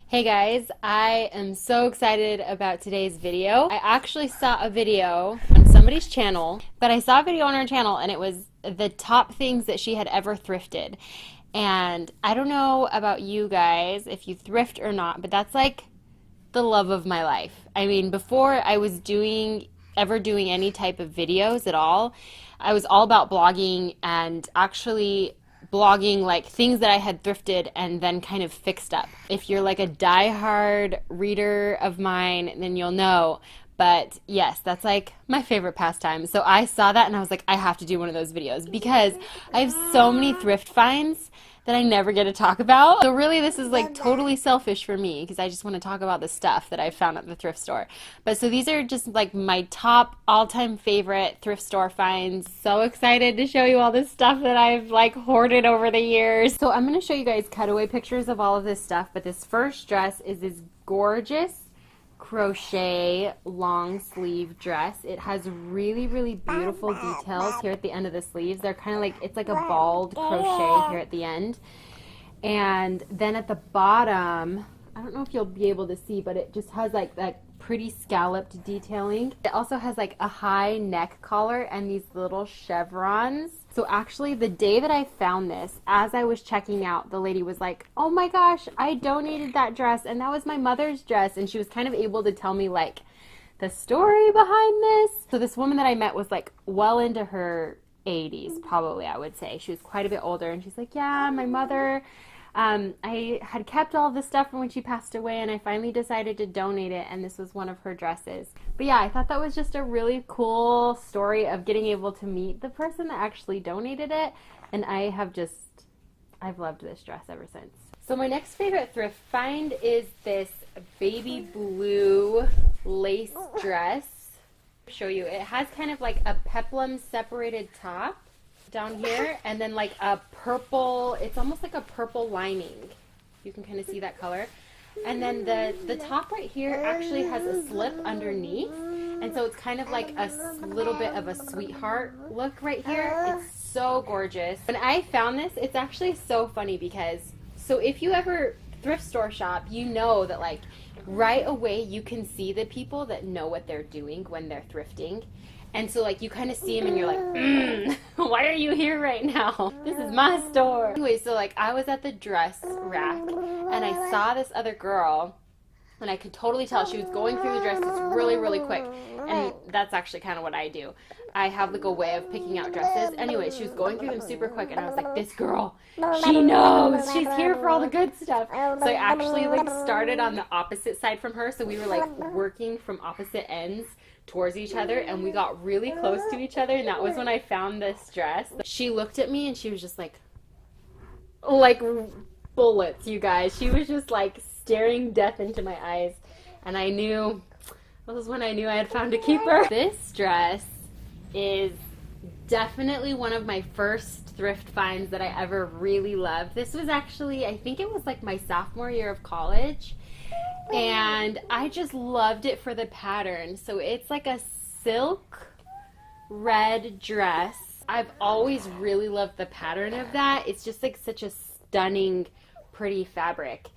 Hey guys, I am so excited about today's video. I actually saw a video on somebody's channel, but I saw a video on her channel and it was the top things that she had ever thrifted. And I don't know about you guys if you thrift or not, but that's like the love of my life. I mean, before I was ever doing any type of videos at all, I was all about blogging and actually blogging like things that I had thrifted and then kind of fixed up. If you're like a diehard reader of mine, then you'll know. But yes, that's like my favorite pastime. So I saw that and I was like, I have to do one of those videos because I have so many thrift finds that I never get to talk about. So really this is like totally selfish for me because I just want to talk about the stuff that I found at the thrift store. But so these are just like my top all-time favorite thrift store finds. So excited to show you all this stuff that I've like hoarded over the years. So I'm going to show you guys cutaway pictures of all of this stuff, but this first dress is this gorgeous crochet long sleeve dress. It has really beautiful details here at the end of the sleeves. They're kind of like, it's like a bald crochet here at the end. And then at the bottom, I don't know if you'll be able to see, but it just has like that pretty scalloped detailing. It also has like a high neck collar and these little chevrons. So actually the day that I found this, as I was checking out, the lady was like, oh my gosh, I donated that dress and that was my mother's dress. And she was kind of able to tell me like the story behind this. So this woman that I met was like well into her 80s, probably, I would say. She was quite a bit older and she's like, yeah, my mother, I had kept all this stuff from when she passed away and I finally decided to donate it, and this was one of her dresses. But yeah, I thought that was just a really cool story of getting able to meet the person that actually donated it, and I've loved this dress ever since. So my next favorite thrift find is this baby blue lace dress. I'll show you. It has kind of like a peplum separated top down here, and then like a purple, it's almost like a purple lining. You can kind of see that color. And then the top right here actually has a slip underneath, and so it's kind of like a little bit of a sweetheart look right here. It's so gorgeous. When I found this, it's actually so funny because, so if you ever thrift store shop, you know that like right away you can see the people that know what they're doing when they're thrifting. And so, like, you kind of see them and you're like, why are you here right now? This is my store. Anyway, so, like, I was at the dress rack and I saw this other girl and I could totally tell she was going through the dresses really quick. And that's actually kind of what I do. I have, like, a way of picking out dresses. Anyway, she was going through them super quick and I was like, this girl, she knows. She's here for all the good stuff. So I actually, like, started on the opposite side from her. So we were, like, working from opposite ends towards each other, and we got really close to each other, and that was when I found this dress. She looked at me and she was just like bullets, you guys. She was just like staring death into my eyes, and I knew, this was when I knew I had found a keeper. This dress is definitely one of my first thrift finds that I ever really loved. This was actually, I think it was like my sophomore year of college. And I just loved it for the pattern. So it's like a silk red dress. I've always really loved the pattern of that. It's just like such a stunning, pretty fabric.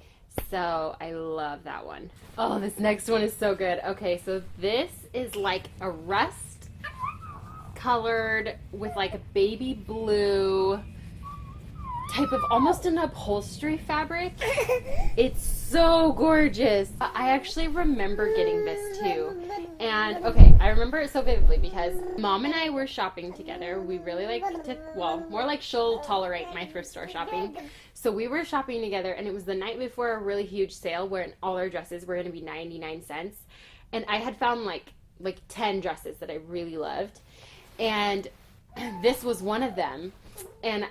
So I love that one. Oh, this next one is so good. Okay, so this is like a rust colored with like a baby blue type of almost an upholstery fabric. It's so gorgeous. I actually remember getting this too. And okay, I remember it so vividly because Mom and I were shopping together. We really like to, well, more like she'll tolerate my thrift store shopping. So we were shopping together and it was the night before a really huge sale where all our dresses were going to be 99 cents. And I had found like 10 dresses that I really loved. And this was one of them. And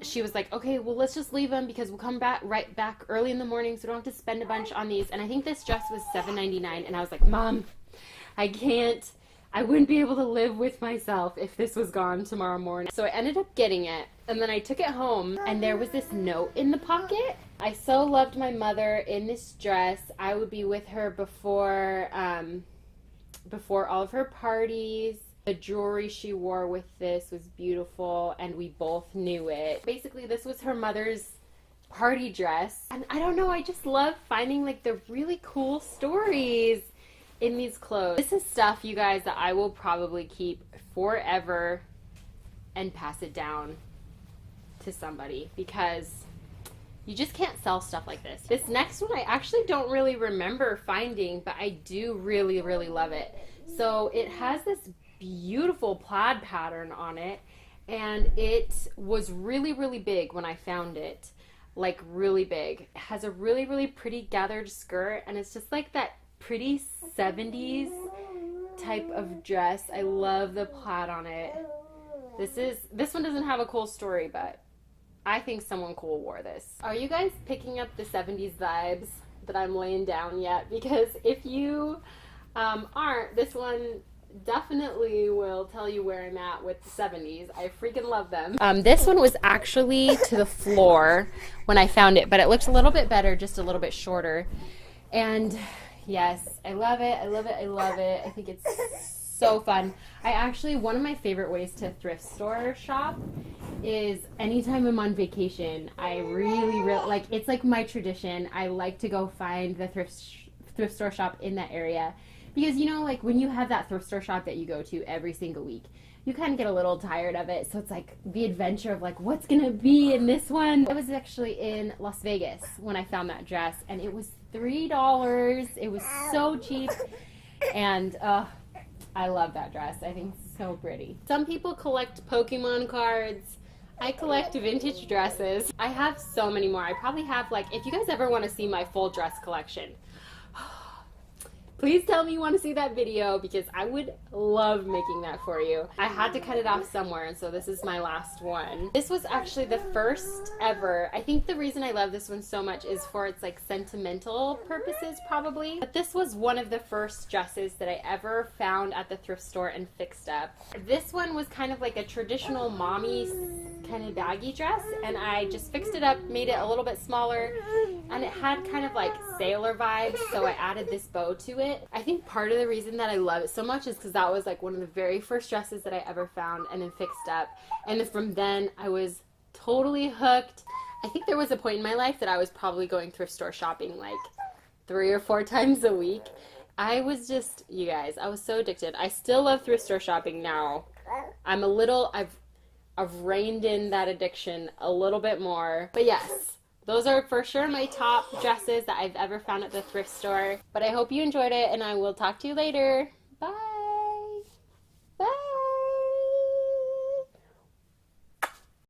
she was like, okay, well, let's just leave them because we'll come right back early in the morning so we don't have to spend a bunch on these. And I think this dress was $7.99. And I was like, Mom, I wouldn't be able to live with myself if this was gone tomorrow morning. So I ended up getting it. And then I took it home and there was this note in the pocket. I so loved my mother in this dress. I would be with her before all of her parties. The jewelry she wore with this was beautiful, and we both knew it. Basically, this was her mother's party dress. And I don't know, I just love finding like the really cool stories in these clothes. This is stuff, you guys, that I will probably keep forever and pass it down to somebody, because you just can't sell stuff like this. This next one I actually don't really remember finding, but I do really, really love it. So it has this beautiful plaid pattern on it, and it was really, really big when I found it. Like really big. It has a really, really pretty gathered skirt, and it's just like that pretty 70s type of dress. I love the plaid on it. This one doesn't have a cool story, but I think someone cool wore this. Are you guys picking up the 70s vibes that I'm laying down yet? Because if you aren't, this one definitely will tell you where I'm at with the 70s. I freaking love them. This one was actually to the floor when I found it, but it looks a little bit better, just a little bit shorter. And yes, I love it. I love it. I love it. I think it's so fun. One of my favorite ways to thrift store shop is anytime I'm on vacation. I really, like, it's like my tradition. I like to go find the thrift store shop in that area. Because, you know, like when you have that thrift store shop that you go to every single week, you kind of get a little tired of it. So it's like the adventure of like, what's going to be in this one? I was actually in Las Vegas when I found that dress, and it was $3. It was so cheap. And I love that dress. I think it's so pretty. Some people collect Pokemon cards. I collect vintage dresses. I have so many more. I probably have, like, if you guys ever want to see my full dress collection, please tell me you want to see that video, because I would love making that for you. I had to cut it off somewhere, and so this is my last one. This was actually the first ever. I think the reason I love this one so much is for its like sentimental purposes probably. But this was one of the first dresses that I ever found at the thrift store and fixed up. This one was kind of like a traditional mommy kind of baggy dress, and I just fixed it up, made it a little bit smaller, and it had kind of like sailor vibes, so I added this bow to it. I think part of the reason that I love it so much is because that was like one of the very first dresses that I ever found and then fixed up, and then from then I was totally hooked. I think there was a point in my life that I was probably going thrift store shopping like 3 or 4 times a week. I was just, you guys, I was so addicted. I still love thrift store shopping now. I've reined in that addiction a little bit more. But yes, those are for sure my top dresses that I've ever found at the thrift store. But I hope you enjoyed it, and I will talk to you later.